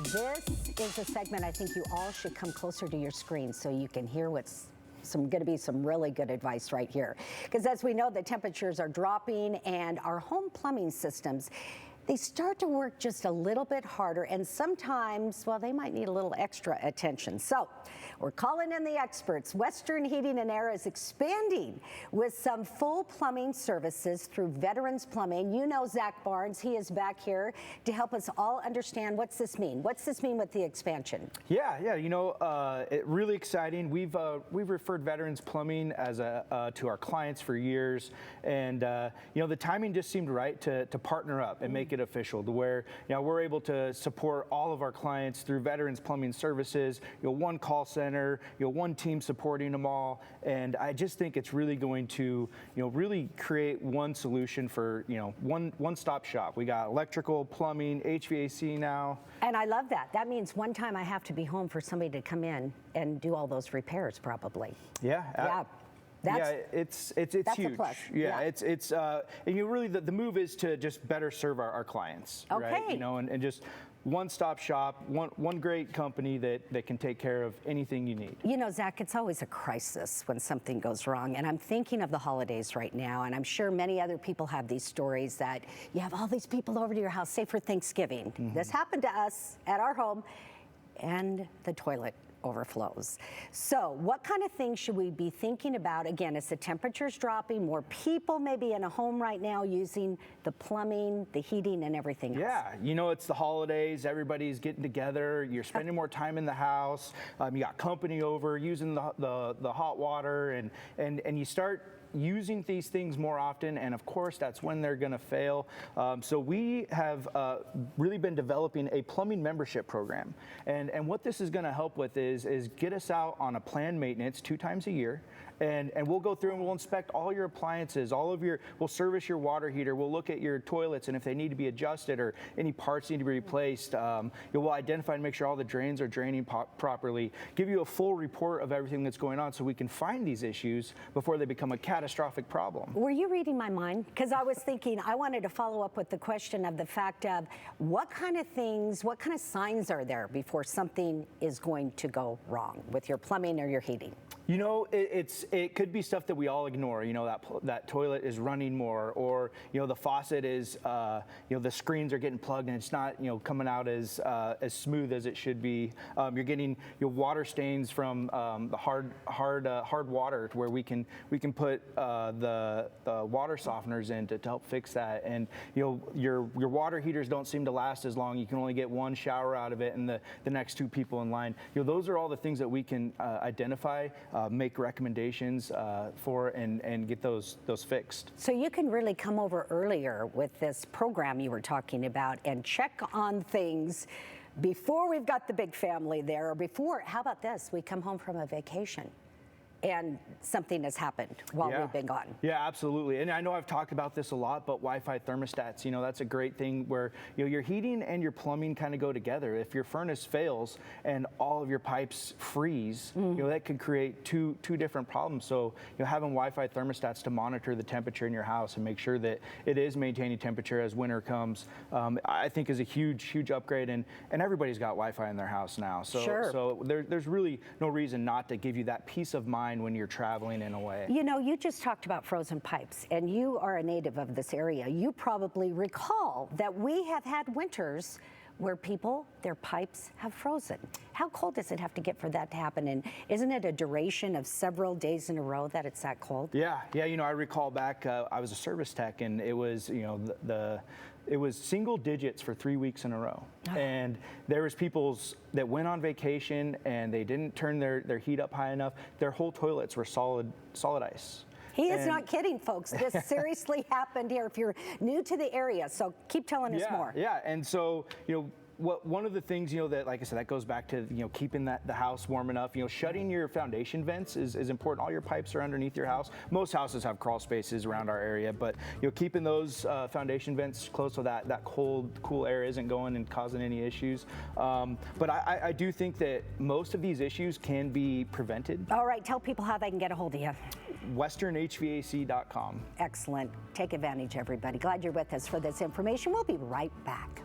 This is a segment I think you all should come closer to your screen so you can hear what's going to be some really good advice right here. Because as we know, the temperatures are dropping and our home plumbing systems, they start to work just a little bit harder, and sometimes, well, they might need a little extra attention. So we're calling in the experts. Western Heating and Air is expanding with some full plumbing services through Veterans Plumbing. You know Zach Barnes, he is back here to help us all understand what's this mean. What's this mean with the expansion? Yeah, you know, really exciting. We've referred Veterans Plumbing as to our clients for years, and you know, the timing just seemed right to partner up and make it official, to where we're able to support all of our clients through Veterans Plumbing Services. One call center, one team supporting them all, and I just think it's really going to really create one solution for one-stop shop. We got electrical, plumbing, HVAC now. And I love that. That means one time I have to be home for somebody to come in and do all those repairs, probably. Yeah. It's huge. A plus. Yeah, it's and really the move is to just better serve our clients, okay. Right? And just one-stop shop, one great company that can take care of anything you need. You know, Zach, it's always a crisis when something goes wrong, and I'm thinking of the holidays right now, and I'm sure many other people have these stories that you have all these people over to your house, say for Thanksgiving. Mm-hmm. This happened to us at our home, and the toilet overflows. So what kind of things should we be thinking about, again, as the temperature's dropping, more people maybe in a home right now using the plumbing, the heating, and everything else? Yeah, it's the holidays, everybody's getting together, you're spending more time in the house, you got company over, using the hot water, and you start using these things more often, and of course that's when they're going to fail. So we have really been developing a plumbing membership program, and what this is going to help with is get us out on a planned maintenance 2 times a year, and we'll go through and we'll inspect all your appliances, we'll service your water heater, we'll look at your toilets, and if they need to be adjusted or any parts need to be replaced, we'll identify and make sure all the drains are draining properly, give you a full report of everything that's going on so we can find these issues before they become a catastrophic problem. Were you reading my mind? Because I was thinking, I wanted to follow up with the question of the fact of what kind of signs are there before something is going to go wrong with your plumbing or your heating? It could be stuff that we all ignore. That toilet is running more, or the faucet is the screens are getting plugged and it's not coming out as smooth as it should be. You're getting water stains from the hard water, where we can put the water softeners in to help fix that. And your water heaters don't seem to last as long. You can only get one shower out of it, and the next 2 people in line. Those are all the things that we can identify, make recommendations for, and get those fixed. So you can really come over earlier with this program you were talking about and check on things before we've got the big family there, or before, how about this, we come home from a vacation and something has happened while we've been gone. Yeah, absolutely. And I know I've talked about this a lot, but Wi-Fi thermostats, that's a great thing where your heating and your plumbing kind of go together. If your furnace fails and all of your pipes freeze, that could create two different problems. So having Wi-Fi thermostats to monitor the temperature in your house and make sure that it is maintaining temperature as winter comes, I think is a huge upgrade. And everybody's got Wi-Fi in their house now. So, sure. So there's really no reason not to give you that peace of mind when you're traveling in a way. You just talked about frozen pipes, and you are a native of this area. You probably recall that we have had winters where their pipes have frozen. How cold does it have to get for that to happen? And isn't it a duration of several days in a row that it's that cold? Yeah. I recall back, I was a service tech, and it was, it was single digits for 3 weeks in a row. And there was people that went on vacation and they didn't turn their heat up high enough. Their whole toilets were solid ice. He is not kidding, folks. This seriously happened here if you're new to the area. So keep telling us more. Yeah, and so, one of the things, that, like I said, that goes back to, keeping the house warm enough. Shutting your foundation vents is important. All your pipes are underneath your house. Most houses have crawl spaces around our area, but, keeping those foundation vents closed so that cool air isn't going and causing any issues. But I do think that most of these issues can be prevented. All right, tell people how they can get a hold of you. westernhvac.com. Excellent. Take advantage, everybody. Glad you're with us for this information. We'll be right back.